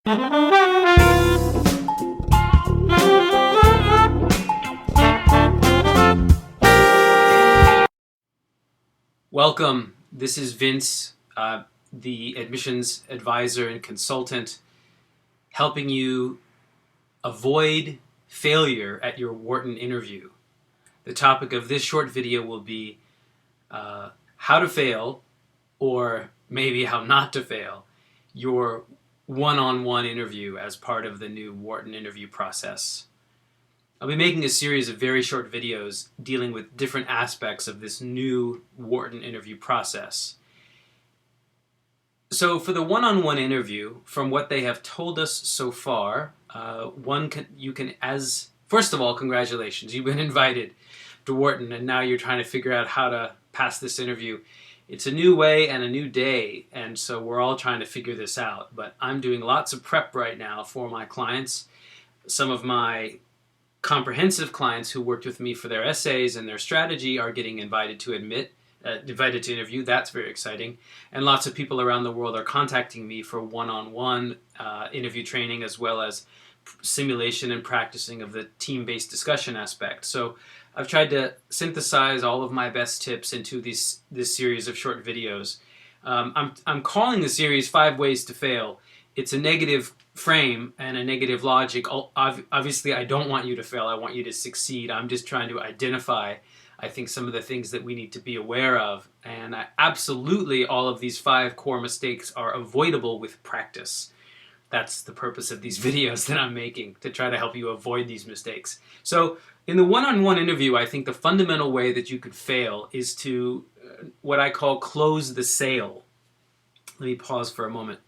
Welcome. This is Vince, the admissions advisor and consultant, helping you avoid failure at your Wharton interview. The topic of this short video will be how to fail, or maybe how not to fail, your one-on-one interview as part of the new Wharton interview process. I'll be making a series of very short videos dealing with different aspects of this new Wharton interview process. So for the one-on-one interview, from what they have told us so far, first of all, congratulations, you've been invited to Wharton, and now you're trying to figure out how to pass this interview. It's a new way and a new day, and so we're all trying to figure this out. But I'm doing lots of prep right now for my clients. Some of my comprehensive clients who worked with me for their essays and their strategy are getting invited to interview. That's very exciting. And lots of people around the world are contacting me for one-on-one interview training, as well as simulation and practicing of the team-based discussion aspect. So I've tried to synthesize all of my best tips into this series of short videos. I'm calling the series 5 Ways to Fail. It's a negative frame and a negative logic. Obviously, I don't want you to fail. I want you to succeed. I'm just trying to identify, I think, some of the things that we need to be aware of. And absolutely, all of these 5 core mistakes are avoidable with practice. That's the purpose of these videos that I'm making, to try to help you avoid these mistakes. So in the one-on-one interview, I think the fundamental way that you could fail is to what I call close the sale. Let me pause for a moment.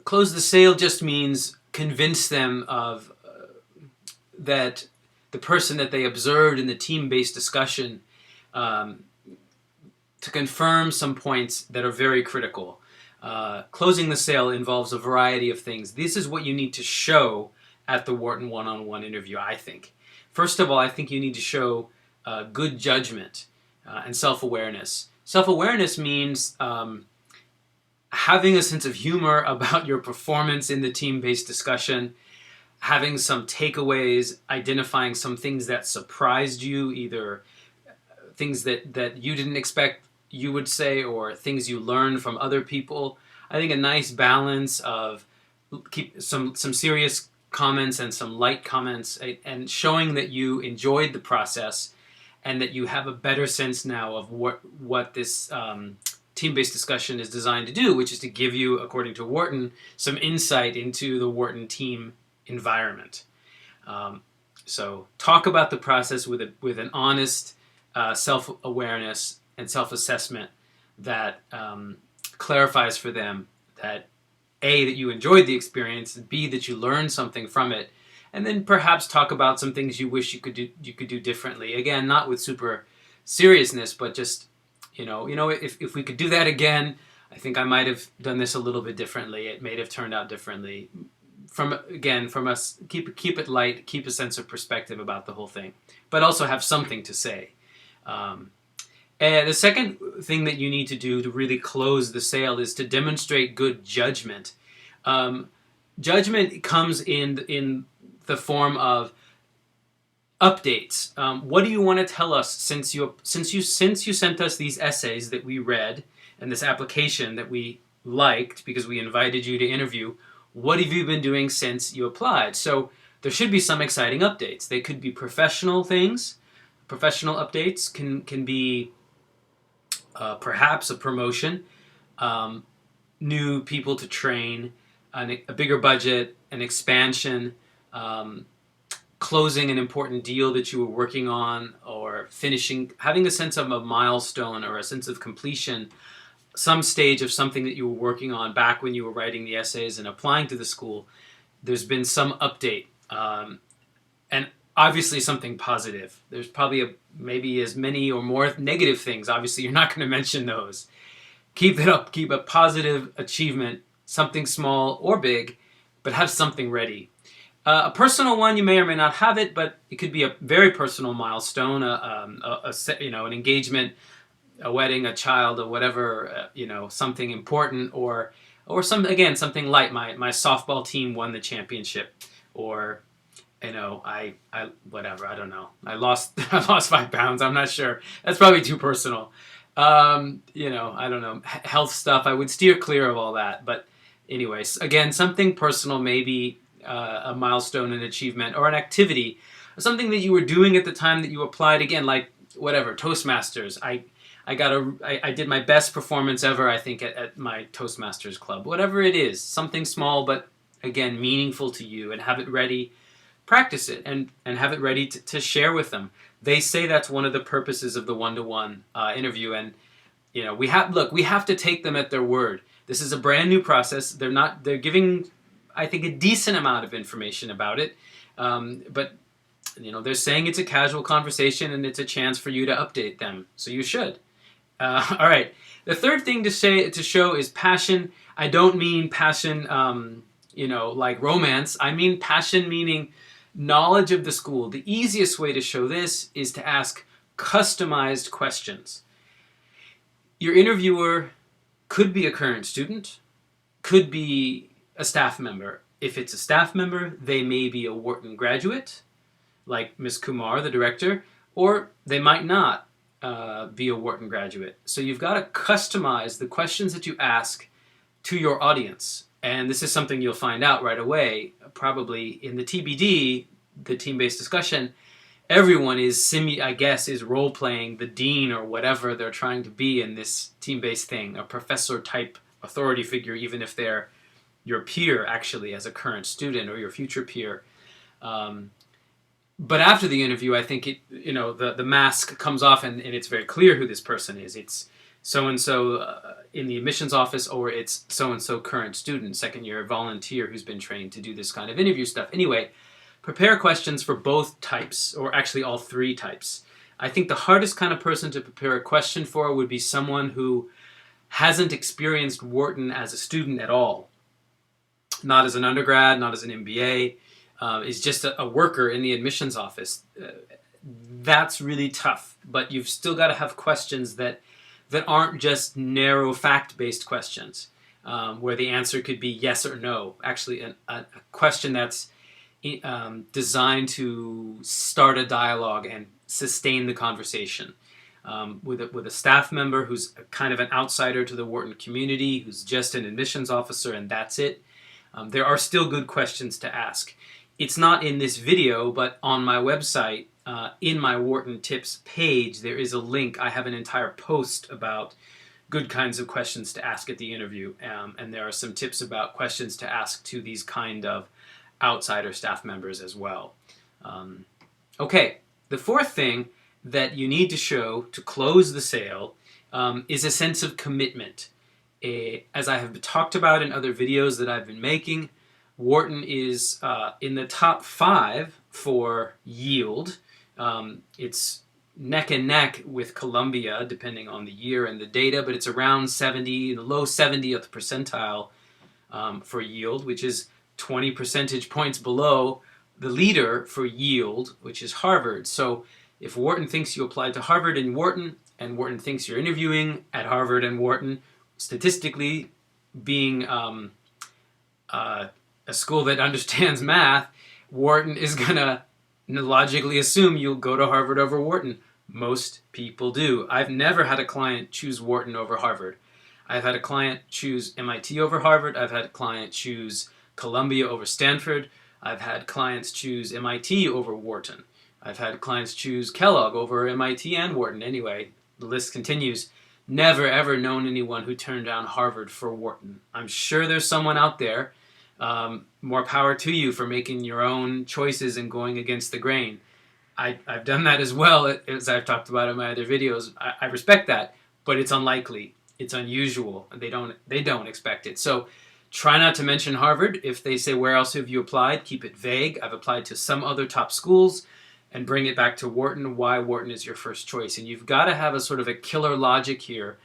Close the sale just means convince them of that the person that they observed in the team-based discussion, to confirm some points that are very critical. Closing the sale involves a variety of things. This is what you need to show at the Wharton one-on-one interview, I think. First of all, I think you need to show good judgment and self-awareness. Self-awareness means having a sense of humor about your performance in the team-based discussion, having some takeaways, identifying some things that surprised you, either things that you didn't expect you would say, or things you learned from other people. I think a nice balance of keep some serious comments and some light comments, and showing that you enjoyed the process and that you have a better sense now of what this team-based discussion is designed to do, which is to give you, according to Wharton, some insight into the Wharton team environment. So talk about the process with an honest self-awareness and self-assessment that clarifies for them that A, that you enjoyed the experience, and B, that you learned something from it, and then perhaps talk about some things you wish you could do differently. Again, not with super seriousness, but just if we could do that again, I think I might have done this a little bit differently. It may have turned out differently. From us, keep it light, keep a sense of perspective about the whole thing, but also have something to say. And the second thing that you need to do to really close the sale is to demonstrate good judgment. Judgment comes in the form of updates. What do you want to tell us since you sent us these essays that we read and this application that we liked because we invited you to interview? What have you been doing since you applied? So there should be some exciting updates. They could be professional things. Professional updates can be perhaps a promotion, new people to train, a bigger budget, an expansion, closing an important deal that you were working on, or finishing, having a sense of a milestone or a sense of completion, some stage of something that you were working on back when you were writing the essays and applying to the school. There's been some update, and obviously something positive. There's probably maybe as many or more negative things. Obviously, you're not going to mention those. Keep it up. Keep a positive achievement, something small or big, but have something ready. A personal one, you may or may not have it, but it could be a very personal milestone, an engagement, a wedding, a child, or whatever, something important, or or something light. My softball team won the championship, or I whatever, I don't know. I lost I lost 5 pounds. I'm not sure. That's probably too personal. I don't know, health stuff. I would steer clear of all that. But anyways, again, something personal, maybe a milestone, an achievement, or an activity, something that you were doing at the time that you applied. Again, like whatever, Toastmasters. I did my best performance ever, I think, at my Toastmasters club. Whatever it is, something small, but again, meaningful to you, and have it ready. Practice it and have it ready to share with them. They say that's one of the purposes of the one-to-one interview, and we have to take them at their word. This is a brand new process. They're giving, I think, a decent amount of information about it, but they're saying it's a casual conversation and it's a chance for you to update them. So you should. All right. The third thing to show is passion. I don't mean passion, like romance. I mean passion meaning knowledge of the school. The easiest way to show this is to ask customized questions. Your interviewer could be a current student, could be a staff member. If it's a staff member, they may be a Wharton graduate, like Ms. Kumar, the director, or they might not be a Wharton graduate. So you've got to customize the questions that you ask to your audience. And this is something you'll find out right away, probably in the TBD, the team-based discussion. Everyone is role-playing the dean or whatever they're trying to be in this team-based thing, a professor-type authority figure, even if they're your peer, actually, as a current student, or your future peer. But after the interview, I think the mask comes off, and it's very clear who this person is. It's so-and-so in the admissions office, or it's so-and-so current student, second-year volunteer who's been trained to do this kind of interview stuff. Anyway, prepare questions for both types, or actually all three types. I think the hardest kind of person to prepare a question for would be someone who hasn't experienced Wharton as a student at all. Not as an undergrad, not as an MBA, is just a worker in the admissions office. That's really tough, but you've still got to have questions that aren't just narrow fact-based questions, where the answer could be yes or no. Actually, a question that's designed to start a dialogue and sustain the conversation. With a staff member who's kind of an outsider to the Wharton community, who's just an admissions officer, and that's it. There are still good questions to ask. It's not in this video, but on my website, in my Wharton Tips page, there is a link. I have an entire post about good kinds of questions to ask at the interview, and there are some tips about questions to ask to these kind of outsider staff members as well. Okay, the fourth thing that you need to show to close the sale is a sense of commitment. As I have talked about in other videos that I've been making, Wharton is in the top 5 for yield. It's neck and neck with Columbia, depending on the year and the data, but it's around 70, the low 70th percentile for yield, which is 20 percentage points below the leader for yield, which is Harvard. So if Wharton thinks you applied to Harvard and Wharton thinks you're interviewing at Harvard and Wharton, statistically being a school that understands math, Wharton is going to logically assume you'll go to Harvard over Wharton. Most people do. I've never had a client choose Wharton over Harvard. I've had a client choose MIT over Harvard. I've had a client choose Columbia over Stanford. I've had clients choose MIT over Wharton. I've had clients choose Kellogg over MIT and Wharton. Anyway, the list continues. Never ever known anyone who turned down Harvard for Wharton. I'm sure there's someone out there. More power to you for making your own choices and going against the grain. I've done that as well, as I've talked about in my other videos. I respect that, but it's unlikely. It's unusual. They don't expect it. So try not to mention Harvard. If they say, where else have you applied? Keep it vague. I've applied to some other top schools, and bring it back to Wharton, why Wharton is your first choice. And you've got to have a sort of a killer logic here,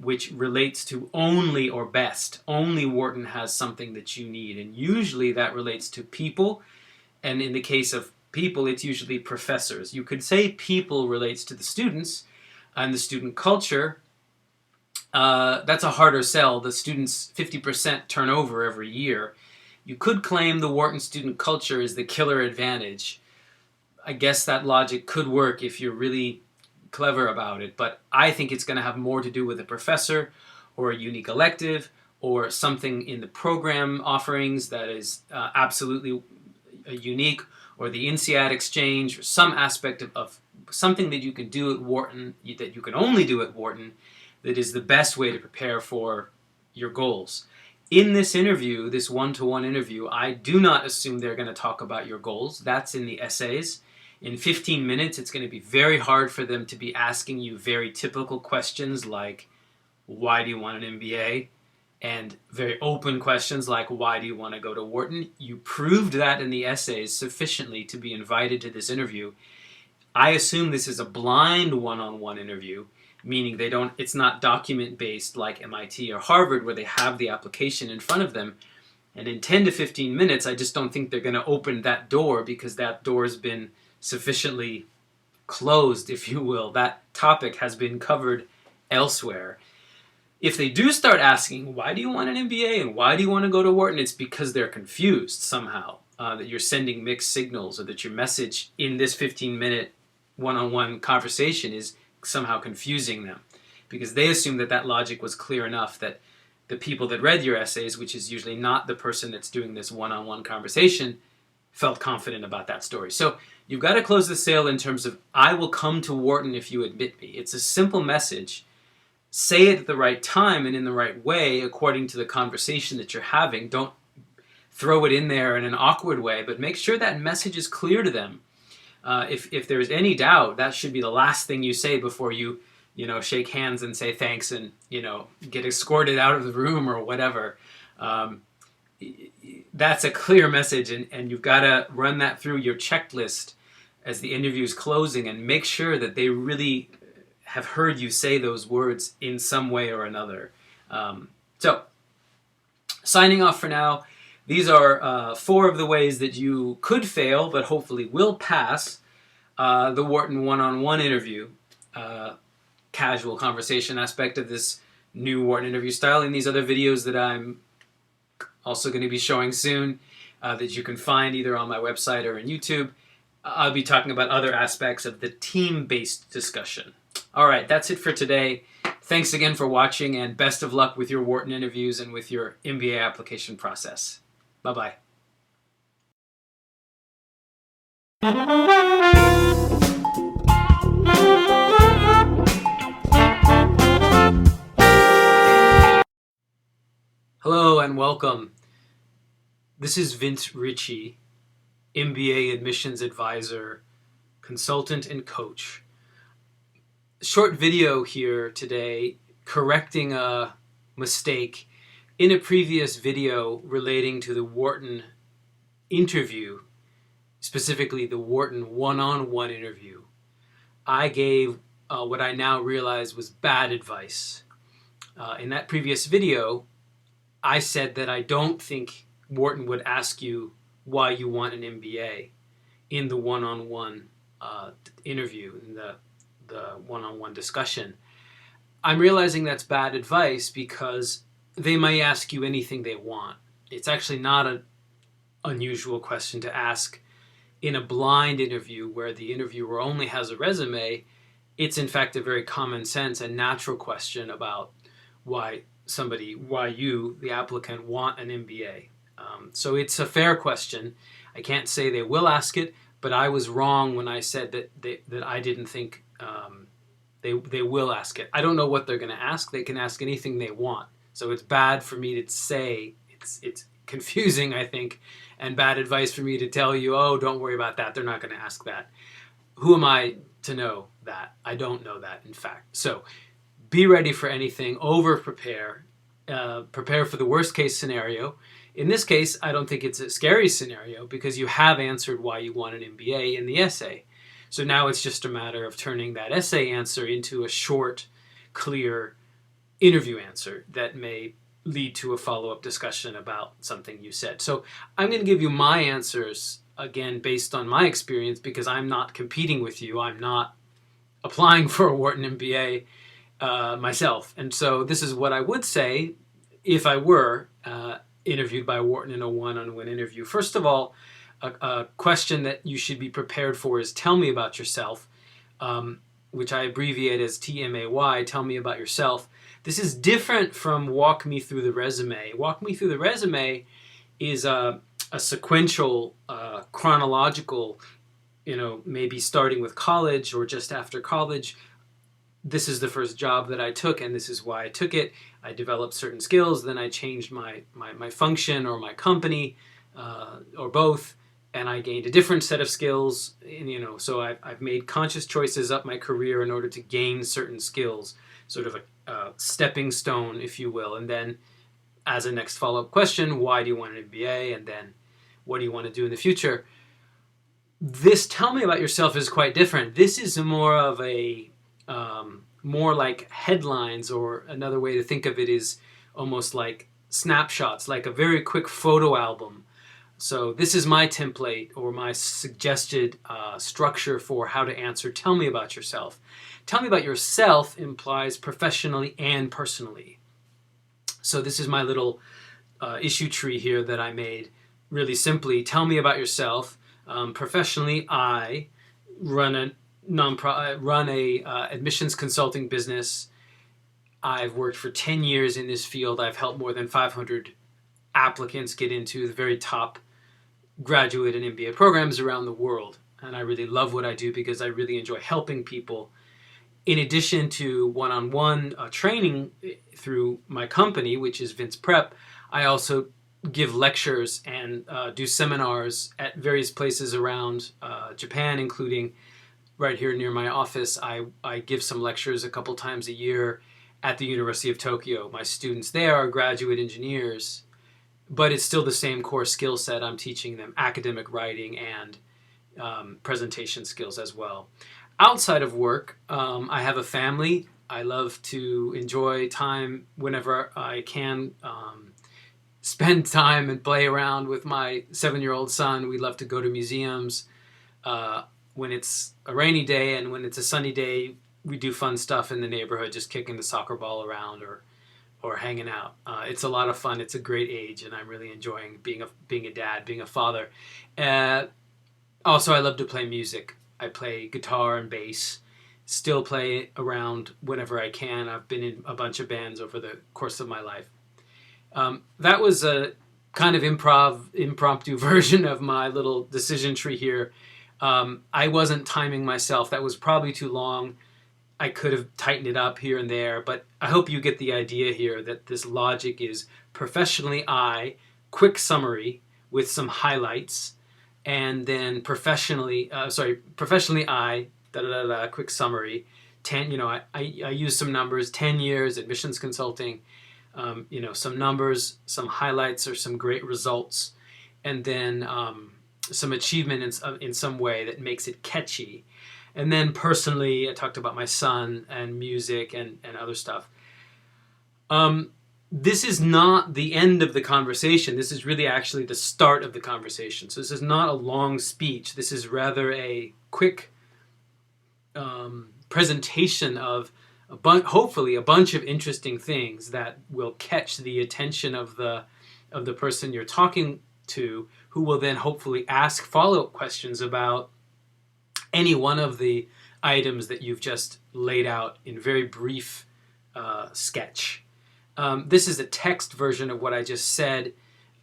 which relates to only or best. Only Wharton has something that you need. And usually that relates to people. And in the case of people, it's usually professors. You could say people relates to the students and the student culture. that's a harder sell. The students 50% turnover every year. You could claim the Wharton student culture is the killer advantage. I guess that logic could work if you're really clever about it, but I think it's going to have more to do with a professor or a unique elective or something in the program offerings that is absolutely unique, or the INSEAD exchange, or some aspect of something that you can do at Wharton, that you can only do at Wharton, that is the best way to prepare for your goals. In this interview, this one-to-one interview, I do not assume they're going to talk about your goals. That's in the essays. In 15 minutes, it's going to be very hard for them to be asking you very typical questions like, why do you want an MBA? And very open questions like, why do you want to go to Wharton? You proved that in the essays sufficiently to be invited to this interview. I assume this is a blind one-on-one interview, meaning it's not document-based like MIT or Harvard where they have the application in front of them. And in 10 to 15 minutes, I just don't think they're going to open that door, because that door's been sufficiently closed, if you will. That topic has been covered elsewhere. If they do start asking, why do you want an MBA and why do you want to go to Wharton, it's because they're confused somehow, that you're sending mixed signals, or that your message in this 15-minute one-on-one conversation is somehow confusing them, because they assume that logic was clear enough that the people that read your essays, which is usually not the person that's doing this one-on-one conversation, felt confident about that story. So you've got to close the sale in terms of, I will come to Wharton if you admit me. It's a simple message. Say it at the right time and in the right way according to the conversation that you're having. Don't throw it in there in an awkward way, but make sure that message is clear to them. If there's any doubt, that should be the last thing you say before you shake hands and say thanks and, get escorted out of the room or whatever. That's a clear message, and you've got to run that through your checklist as the interview is closing and make sure that they really have heard you say those words in some way or another. So, signing off for now. These are 4 of the ways that you could fail, but hopefully will pass the Wharton one-on-one interview, casual conversation aspect of this new Wharton interview style. And these other videos that I'm also going to be showing soon, that you can find either on my website or on YouTube. I'll be talking about other aspects of the team-based discussion. All right, that's it for today. Thanks again for watching, and best of luck with your Wharton interviews and with your MBA application process. Bye-bye. Hello and welcome. This is Vince Ritchie, MBA admissions advisor, consultant, and coach. Short video here today correcting a mistake in a previous video relating to the Wharton interview, specifically the Wharton one-on-one interview. I gave what I now realize was bad advice. In that previous video, I said that I don't think Wharton would ask you why you want an MBA in the one-on-one interview, in the one-on-one discussion. I'm realizing that's bad advice because they may ask you anything they want. It's actually not an unusual question to ask in a blind interview where the interviewer only has a resume. It's in fact a very common sense and natural question about why you, the applicant, want an MBA. So it's a fair question. I can't say they will ask it, but I was wrong when I said that I didn't think they will ask it. I don't know what they're going to ask. They can ask anything they want. So it's bad for me to say, it's confusing, I think, and bad advice for me to tell you, oh, don't worry about that. They're not going to ask that. Who am I to know that? I don't know that, in fact. So be ready for anything. Over-prepare. Prepare for the worst-case scenario. In this case, I don't think it's a scary scenario because you have answered why you want an MBA in the essay. So now it's just a matter of turning that essay answer into a short, clear interview answer that may lead to a follow-up discussion about something you said. So I'm going to give you my answers, again, based on my experience because I'm not competing with you. I'm not applying for a Wharton MBA, myself. And so this is what I would say if I were interviewed by Wharton in a one-on-one interview. First of all, a question that you should be prepared for is tell me about yourself, which I abbreviate as TMAY, tell me about yourself. This is different from walk me through the resume. Walk me through the resume is a sequential, chronological, maybe starting with college or just after college. This is the first job that I took, and this is why I took it. I developed certain skills, then I changed my function or my company, or both, and I gained a different set of skills. And, so I've made conscious choices up my career in order to gain certain skills, sort of a stepping stone, if you will. And then as a next follow-up question, why do you want an MBA? And then what do you want to do in the future? This tell me about yourself is quite different. This is more of a more like headlines, or another way to think of it is almost like snapshots, like a very quick photo album. So this is my template or my suggested structure for how to answer tell me about yourself. Tell me about yourself implies professionally and personally. So this is my little issue tree here that I made really simply. Tell me about yourself. Professionally, I run a admissions consulting business. I've worked for 10 years in this field. I've helped more than 500 applicants get into the very top graduate and MBA programs around the world. And I really love what I do because I really enjoy helping people. In addition to one-on-one training through my company, which is Vince Prep, I also give lectures and do seminars at various places around Japan, including right here near my office. I give some lectures a couple times a year at the University of Tokyo. My students there are graduate engineers, but it's still the same core skill set. I'm teaching them academic writing and presentation skills as well. Outside of work, I have a family. I love to enjoy time whenever I can, spend time and play around with my 7-year-old son. We love to go to museums. When it's a rainy day and when it's a sunny day, we do fun stuff in the neighborhood, just kicking the soccer ball around or hanging out. It's a lot of fun. It's a great age, and I'm really enjoying being a dad, being a father. Also, I love to play music. I play guitar and bass. Still play around whenever I can. I've been in a bunch of bands over the course of my life. That was a kind of impromptu version of my little decision tree here. I wasn't timing myself. That was probably too long. I could have tightened it up here and there, but I hope you get the idea here that this logic is professionally I, quick summary with some highlights, and then professionally I, quick summary. 10, I use some numbers, 10 years, admissions consulting, some numbers, some highlights or some great results, and then some achievement in some way that makes it catchy. And then personally, I talked about my son and music and other stuff. This is not the end of the conversation. This is really actually the start of the conversation. So this is not a long speech. This is rather a quick presentation of hopefully a bunch of interesting things that will catch the attention of the person you're talking to, who will then hopefully ask follow-up questions about any one of the items that you've just laid out in very brief sketch. This is a text version of what I just said.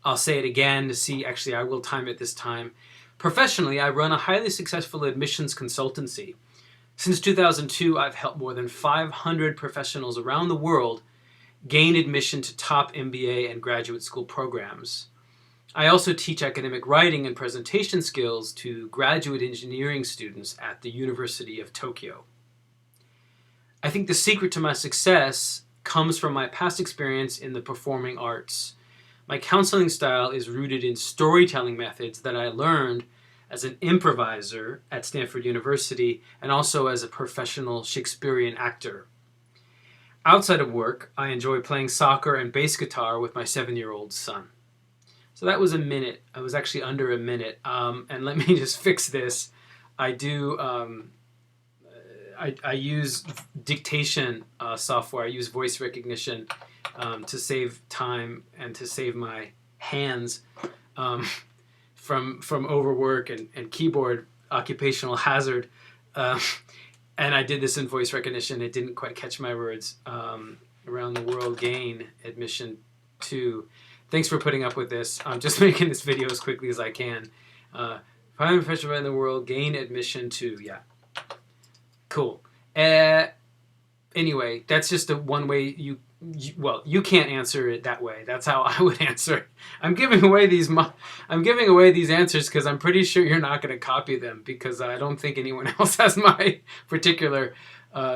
I'll say it again to see, actually I will time it this time. Professionally, I run a highly successful admissions consultancy. Since 2002, I've helped more than 500 professionals around the world gain admission to top MBA and graduate school programs. I also teach academic writing and presentation skills to graduate engineering students at the University of Tokyo. I think the secret to my success comes from my past experience in the performing arts. My counseling style is rooted in storytelling methods that I learned as an improviser at Stanford University and also as a professional Shakespearean actor. Outside of work, I enjoy playing soccer and bass guitar with my 7-year-old son. So that was a minute. I was actually under a minute. And let me just fix this. I do I use dictation software. I use voice recognition to save time and to save my hands um, from overwork and keyboard occupational hazard. Uh, and I did this in voice recognition. It didn't quite catch my words. Around the world gain admission to. Thanks for putting up with this. I'm just making this video as quickly as I can. Find a professional in the world, gain admission to, yeah. Cool. Anyway, that's just one way you can't answer it that way. That's how I would answer it. I'm giving away these answers because I'm pretty sure you're not going to copy them, because I don't think anyone else has my particular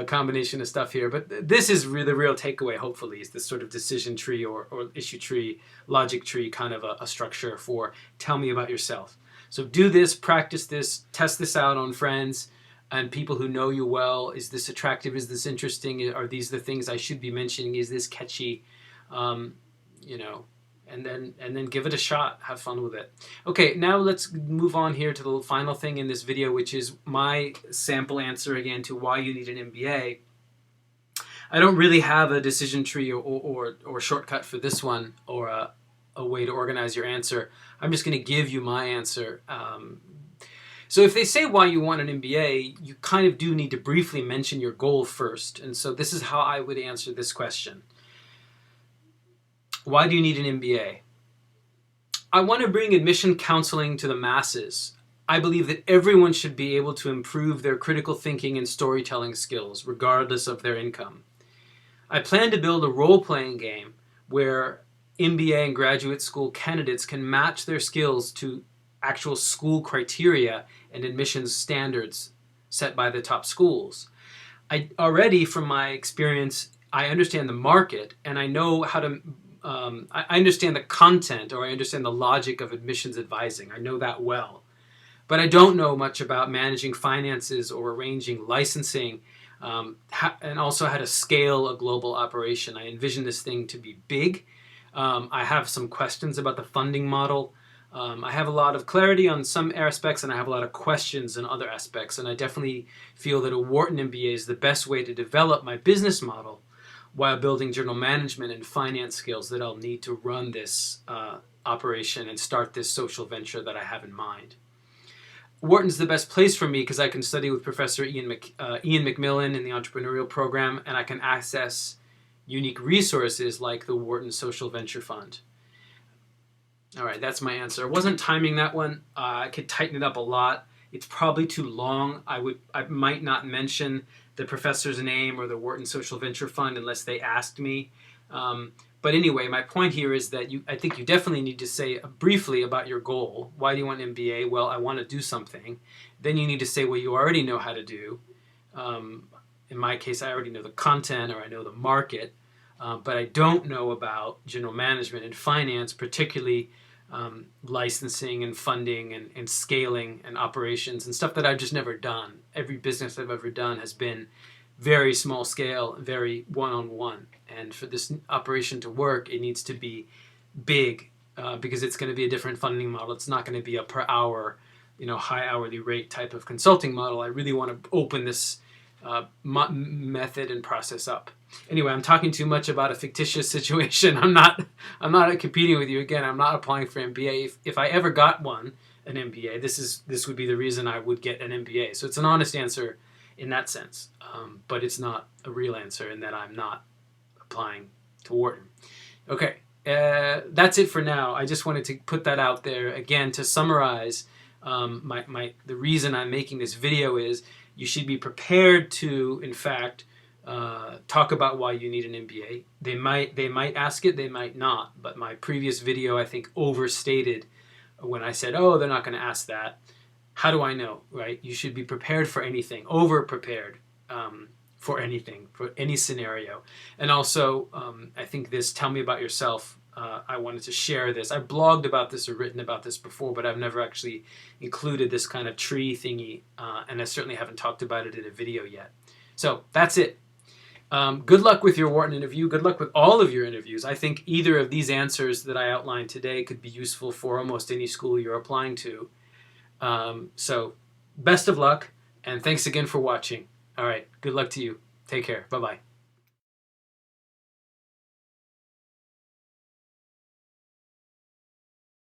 combination of stuff here. But this is the real takeaway, hopefully, is this sort of decision tree or issue tree, logic tree kind of a structure for tell me about yourself. So do this, practice this, test this out on friends and people who know you well. Is this attractive? Is this interesting? Are these the things I should be mentioning? Is this catchy? And then give it a shot. Have fun with it. Okay, now let's move on here to the final thing in this video, which is my sample answer again to why you need an MBA. I don't really have a decision tree or shortcut for this one, or a way to organize your answer. I'm just going to give you my answer. So if they say why you want an MBA, you kind of do need to briefly mention your goal first. And so this is how I would answer this question. Why do you need an MBA? I want to bring admission counseling to the masses. I believe that everyone should be able to improve their critical thinking and storytelling skills, regardless of their income. I plan to build a role-playing game where MBA and graduate school candidates can match their skills to actual school criteria and admissions standards set by the top schools. I already, from my experience, I understand the market, and I know how to I understand the content, or I understand the logic of admissions advising. I know that well. But I don't know much about managing finances or arranging licensing, and also how to scale a global operation. I envision this thing to be big. I have some questions about the funding model. I have a lot of clarity on some aspects, and I have a lot of questions in other aspects. And I definitely feel that a Wharton MBA is the best way to develop my business model while building journal management and finance skills that I'll need to run this operation and start this social venture that I have in mind. Wharton's the best place for me because I can study with Professor Ian McMillan in the entrepreneurial program, and I can access unique resources like the Wharton Social Venture Fund. All right, that's my answer. I wasn't timing that one. I could tighten it up a lot. It's probably too long. I might not mention the professor's name or the Wharton Social Venture Fund unless they asked me. But anyway, my point here is that I think you definitely need to say briefly about your goal. Why do you want an MBA? Well, I want to do something. Then you need to say what you already know how to do. In my case, I already know the content, or I know the market, but I don't know about general management and finance, particularly licensing and funding and scaling and operations and stuff that I've just never done. Every business I've ever done has been very small scale, very one-on-one. And for this operation to work, it needs to be big because it's going to be a different funding model. It's not going to be a per hour, high hourly rate type of consulting model. I really want to open this method and process up. Anyway, I'm talking too much about a fictitious situation. I'm not competing with you again. I'm not applying for MBA. If I ever got an MBA, this would be the reason I would get an MBA. So it's an honest answer in that sense, but it's not a real answer in that I'm not applying to Wharton. Okay, that's it for now. I just wanted to put that out there again to summarize. The reason I'm making this video is you should be prepared to, in fact, talk about why you need an MBA. They might ask it, they might not. But my previous video, I think, overstated when I said, "Oh, they're not going to ask that." How do I know, right? You should be prepared for anything, over-prepared for anything, for any scenario. And also, I think this, tell me about yourself. I wanted to share this. I've blogged about this or written about this before, but I've never actually included this kind of tree thingy, and I certainly haven't talked about it in a video yet. So that's it. Good luck with your Wharton interview. Good luck with all of your interviews. I think either of these answers that I outlined today could be useful for almost any school you're applying to. So best of luck, and thanks again for watching. All right. Good luck to you. Take care. Bye bye.